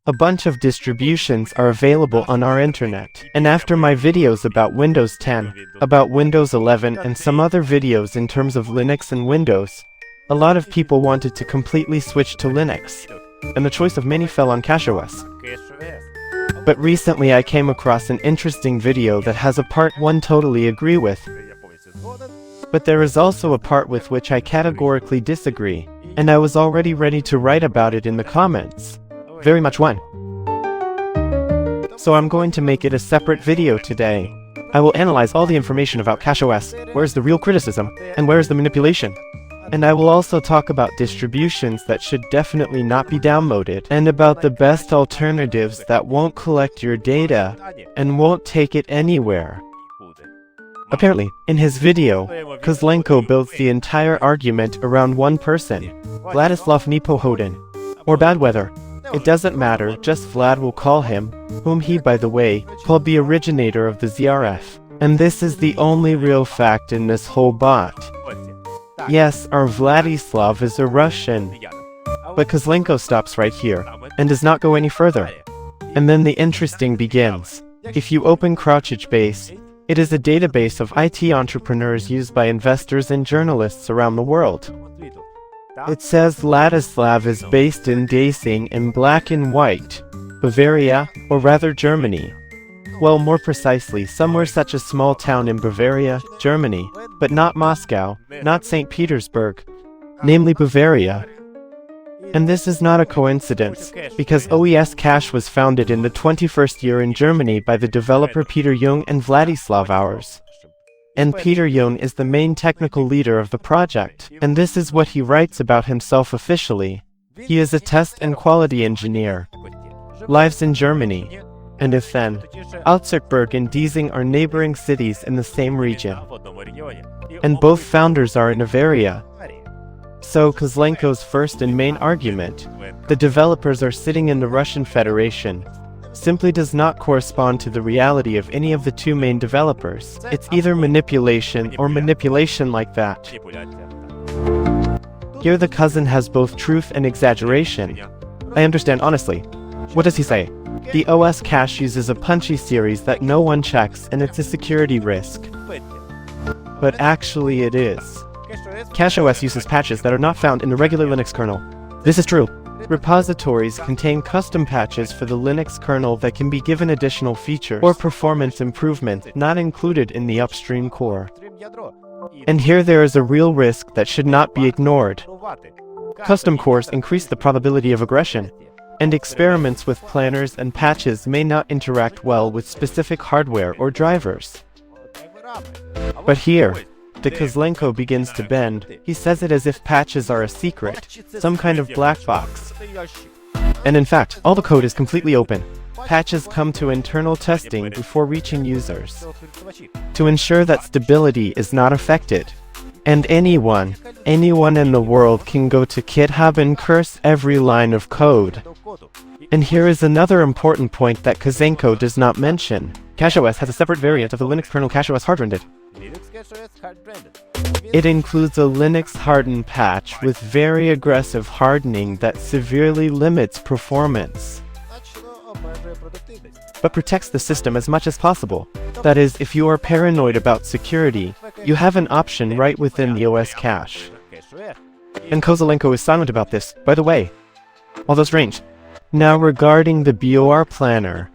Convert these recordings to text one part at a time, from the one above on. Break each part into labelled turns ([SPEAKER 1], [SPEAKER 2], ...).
[SPEAKER 1] A bunch of distributions are available on our internet. And after my videos about Windows 10, about Windows 11 and some other videos in terms of Linux and Windows, a lot of people wanted to completely switch to Linux, and the choice of many fell on Cachyos. But recently I came across an interesting video that has a part one totally agree with. But there is also a part with which I categorically disagree, and I was already ready to write about it in the comments. Very much one. So I'm going to make it a separate video today. I will analyze all the information about Cachyos, where's the real criticism, and where's the manipulation. And I will also talk about distributions that should definitely not be downloaded, and about the best alternatives that won't collect your data, and won't take it anywhere. Apparently, in his video, Kozlenko builds the entire argument around one person, Vladislav Nepohodin, or bad weather. It doesn't matter, just Vlad will call him, whom he, by the way, called the originator of the ZRF. And this is the only real fact in this whole bot. Yes, our Vladislav is a Russian. But Kozlenko stops right here, and does not go any further. And then the interesting begins. If you open Cachyos, it is a database of IT entrepreneurs used by investors and journalists around the world. It says Vladislav is based in Dacing in black and white, Bavaria, or rather Germany. Well, more precisely, somewhere such a small town in Bavaria, Germany, but not Moscow, not St. Petersburg, namely Bavaria. And this is not a coincidence, because OES Cache was founded in the 21st year in Germany by the developer Peter Jung and Vladislav Hours. And Peter Jung is the main technical leader of the project, and this is what he writes about himself officially. He is a test and quality engineer. Lives in Germany. And if then, Alzerberg and Dacing are neighboring cities in the same region. And both founders are in Bavaria. So Kozlenko's first and main argument, the developers are sitting in the Russian Federation, simply does not correspond to the reality of any of the two main developers. It's either manipulation or manipulation like that. Here the cousin has both truth and exaggeration. I understand honestly. What does he say? The OS cache uses a punchy series that no one checks and it's a security risk. But actually it is. Cachyos uses patches that are not found in the regular Linux kernel. This is true. Repositories contain custom patches for the Linux kernel that can be given additional features or performance improvement not included in the upstream core. And here there is a real risk that should not be ignored. Custom cores increase the probability of aggression, and experiments with planners and patches may not interact well with specific hardware or drivers. But here, the Kozlenko begins to bend. He says it as if patches are a secret, some kind of black box. And in fact, all the code is completely open. Patches come to internal testing before reaching users, to ensure that stability is not affected. And anyone in the world can go to GitHub and curse every line of code. And here is another important point that Kozlenko does not mention. Cachyos has a separate variant of the Linux kernel Cachyos hard-rendered. It includes a Linux hardened patch with very aggressive hardening that severely limits performance, but protects the system as much as possible. That is, if you are paranoid about security, you have an option right within the OS cache. And Kozlenko is silent about this, by the way. Although strange. Now regarding the BOR planner.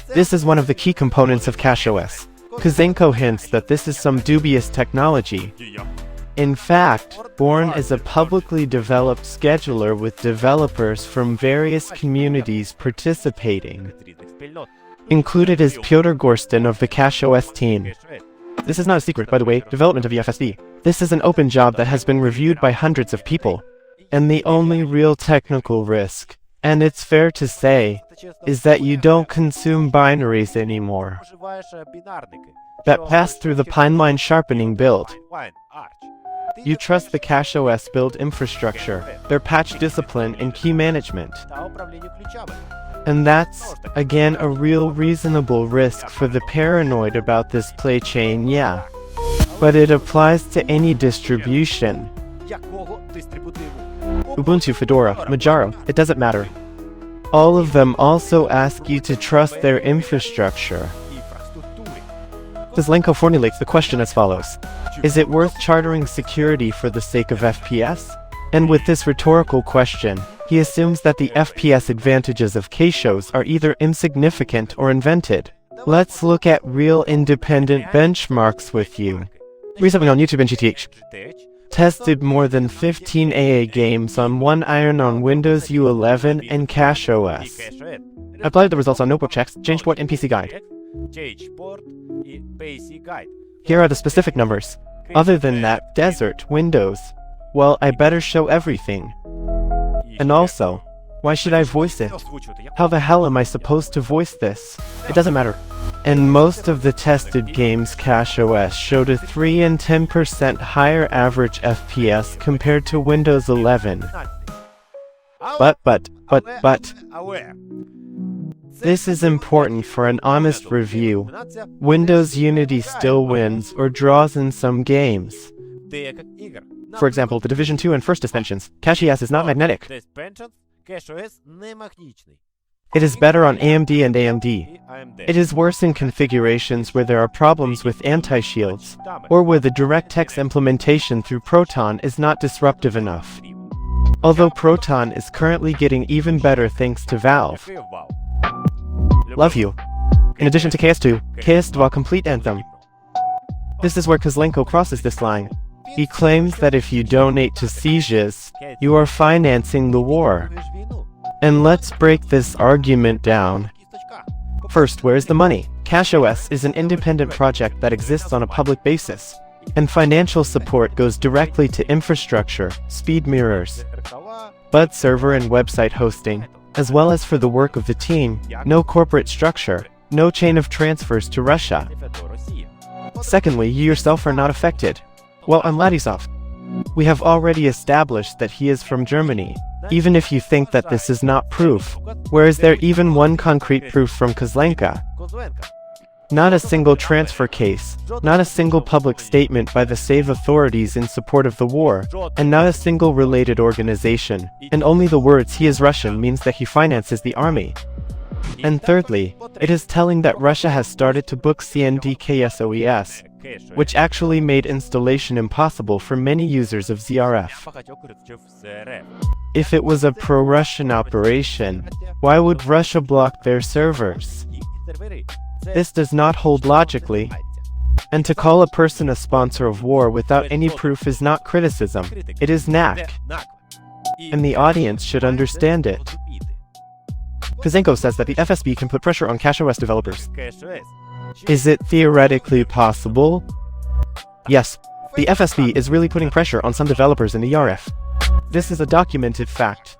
[SPEAKER 1] This is one of the key components of Cachyos. Kozlenko hints that this is some dubious technology. In fact, Born is a publicly developed scheduler with developers from various communities participating. Included is Pyotr Gorstin of the Cachyos team. This is not a secret, by the way, development of EFSD. This is an open job that has been reviewed by hundreds of people. And the only real technical risk, and it's fair to say, is that you don't consume binaries anymore that pass through the pipeline sharpening build. You trust the Cachyos build infrastructure, their patch discipline and key management. And that's, again, a real reasonable risk for the paranoid about this play chain, yeah. But it applies to any distribution. Ubuntu, Fedora, Manjaro, it doesn't matter. All of them also ask you to trust their infrastructure. Kozlenko formulates the question as follows. Is it worth chartering security for the sake of FPS? And with this rhetorical question, he assumes that the FPS advantages of Cachyos are either insignificant or invented. Let's look at real independent benchmarks with you. Recently on YouTube and GTH. Tested more than 15 AA games on One Iron on Windows U11 and Cachyos. Applied the results on notebook checks, Changeport and PC Guide. Here are the specific numbers. Other than that, Desert, Windows. Well, I better show everything. And also, why should I voice it? How the hell am I supposed to voice this? It doesn't matter. And most of the tested games Cachyos showed a 3 and 10% higher average FPS compared to Windows 11. But. This is important for an honest review. Windows Unity still wins or draws in some games. For example, the Division 2 and First Dispensions. Cachyos is not magnetic. It is better on AMD and AMD. It is worse in configurations where there are problems with anti-shields, or where the DirectX implementation through Proton is not disruptive enough. Although Proton is currently getting even better thanks to Valve. Love you. In addition to KS2, KS2 Complete Anthem. This is where Kozlenko crosses this line. He claims that if you donate to Cachyos, you are financing the war. And let's break this argument down. First, where is the money? Cachyos is an independent project that exists on a public basis, and financial support goes directly to infrastructure, speed mirrors, BUD server and website hosting, as well as for the work of the team, no corporate structure, no chain of transfers to Russia. Secondly, you yourself are not affected. Well, I'm Ladisov. We have already established that he is from Germany, even if you think that this is not proof. Where is there even one concrete proof from Kozlenko? Not a single transfer case, not a single public statement by the Save authorities in support of the war, and not a single related organization, and only the words "he is Russian" means that he finances the army. And thirdly, it is telling that Russia has started to book CNDKSOES, which actually made installation impossible for many users of ZRF. If it was a pro-Russian operation, why would Russia block their servers? This does not hold logically. And to call a person a sponsor of war without any proof is not criticism, it is knack. And the audience should understand it. Kozlenko says that the FSB can put pressure on Cachyos developers. Is it theoretically possible? Yes, the FSB is really putting pressure on some developers in the RF. This is a documented fact.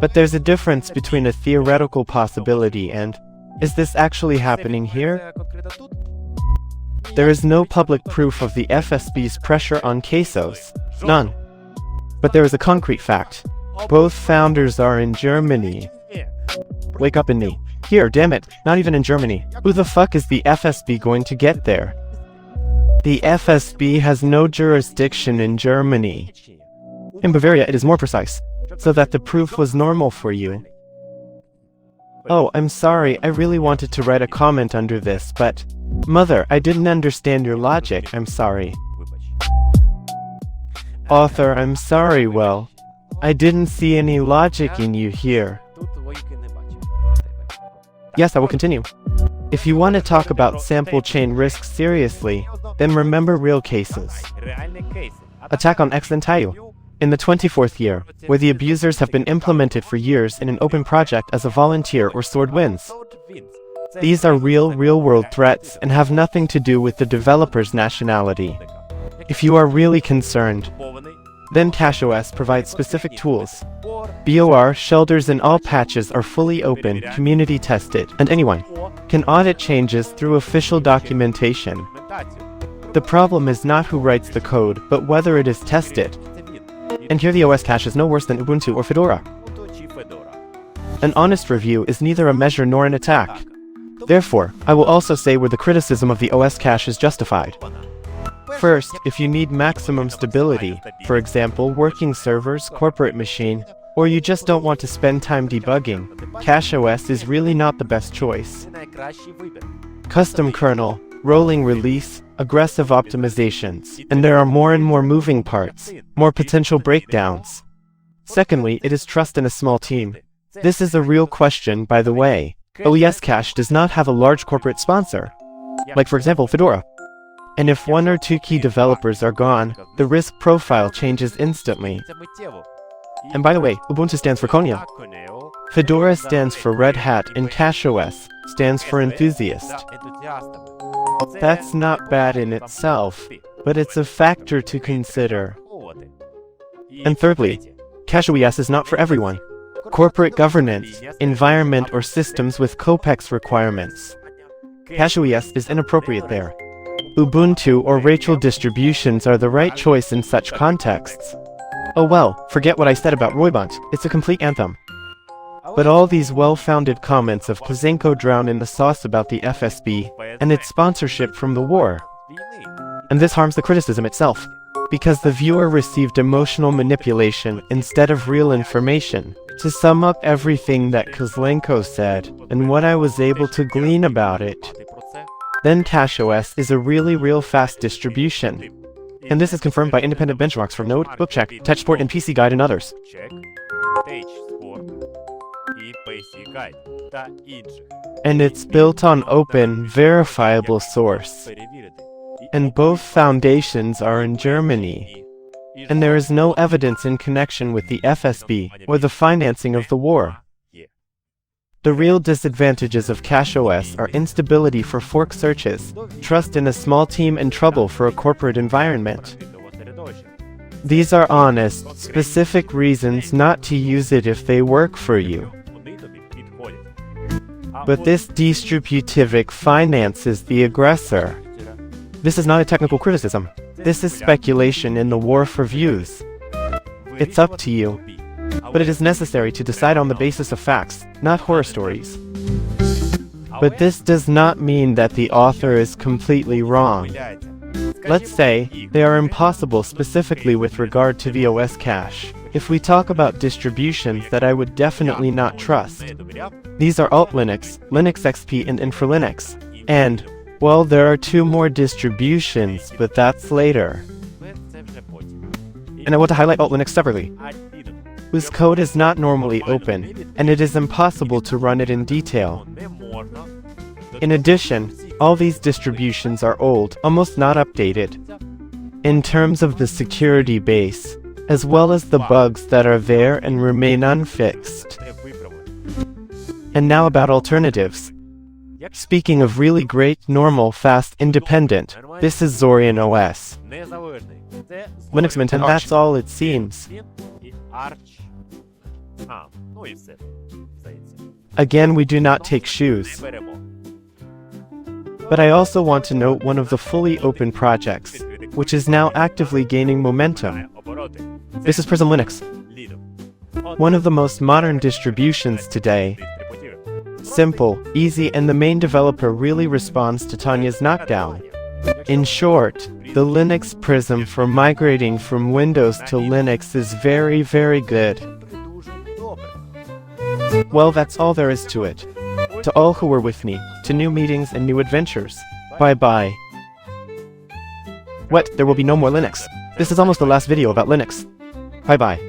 [SPEAKER 1] But there's a difference between a theoretical possibility and, is this actually happening here? There is no public proof of the FSB's pressure on Cachyos. None. But there is a concrete fact. Both founders are in Germany. Wake up in me. Here, damn it, not even in Germany. Who the fuck is the FSB going to get there? The FSB has no jurisdiction in Germany. In Bavaria it is more precise, so that the proof was normal for you. Oh, I'm sorry, I really wanted to write a comment under this, but... Mother, I didn't understand your logic, I'm sorry. Author, I'm sorry, well... I didn't see any logic in you here. Yes, I will continue. If you want to talk about sample chain risks seriously, then remember real cases. Attack on Xlentayu. In the 24th year, where the abusers have been implemented for years in an open project as a volunteer or sword wins. These are real-world threats and have nothing to do with the developer's nationality. If you are really concerned, then Cachyos provides specific tools. BOR shelters in all patches are fully open, community tested, and anyone can audit changes through official documentation. The problem is not who writes the code, but whether it is tested. And here the OS cache is no worse than Ubuntu or Fedora. An honest review is neither a measure nor an attack. Therefore, I will also say where the criticism of the OS cache is justified. First, if you need maximum stability, for example, working servers, corporate machine, or you just don't want to spend time debugging, Cachyos is really not the best choice. Custom kernel, rolling release, aggressive optimizations, and there are more and more moving parts, more potential breakdowns. Secondly, it is trust in a small team. This is a real question, by the way. OES Cache does not have a large corporate sponsor, like for example Fedora. And if one or two key developers are gone, the risk profile changes instantly. And by the way, Ubuntu stands for Konya. Fedora stands for Red Hat, and Cachyos stands for enthusiast. That's not bad in itself, but it's a factor to consider. And thirdly, Cachyos is not for everyone. Corporate governance, environment, or systems with COPEX requirements. Cachyos is inappropriate there. Ubuntu or Rachel distributions are the right choice in such contexts. Oh well, forget what I said about Roybont, it's a complete anthem. But all these well-founded comments of Kozenko drown in the sauce about the FSB and its sponsorship from the war. And this harms the criticism itself, because the viewer received emotional manipulation instead of real information. To sum up everything that Kozenko said, and what I was able to glean about it, then Cachyos is a real fast distribution. And this is confirmed by independent benchmarks from Node, Bookcheck, TechSport, and PC Guide and others. And it's built on open, verifiable source. And both foundations are in Germany. And there is no evidence in connection with the FSB or the financing of the war. The real disadvantages of Cachyos are instability for fork searches, trust in a small team, and trouble for a corporate environment. These are honest, specific reasons not to use it if they work for you. But this distributive finances the aggressor. This is not a technical criticism. This is speculation in the war for views. It's up to you. But it is necessary to decide on the basis of facts, not horror stories. But this does not mean that the author is completely wrong. Let's say they are impossible specifically with regard to the OS cache. If we talk about distributions that I would definitely not trust, these are Alt Linux, Linux XP, and Infralinux. And, well, there are two more distributions, but that's later. And I want to highlight Alt Linux separately, whose code is not normally open, and it is impossible to run it in detail. In addition, all these distributions are old, almost not updated, in terms of the security base, as well as the bugs that are there and remain unfixed. And now about alternatives. Speaking of really great, normal, fast, independent, this is Zorin OS. Linux Mint, and that's all it seems. Again, we do not take shoes. But I also want to note one of the fully open projects, which is now actively gaining momentum. This is Prism Linux, one of the most modern distributions today. Simple, easy, and the main developer really responds to Tanya's knockdown. In short, the Linux Prism for migrating from Windows to Linux is very good. Well, that's all there is to it. To all who were with me, to new meetings and new adventures. Bye-bye. What? There will be no more Linux. This is almost the last video about Linux. Bye-bye.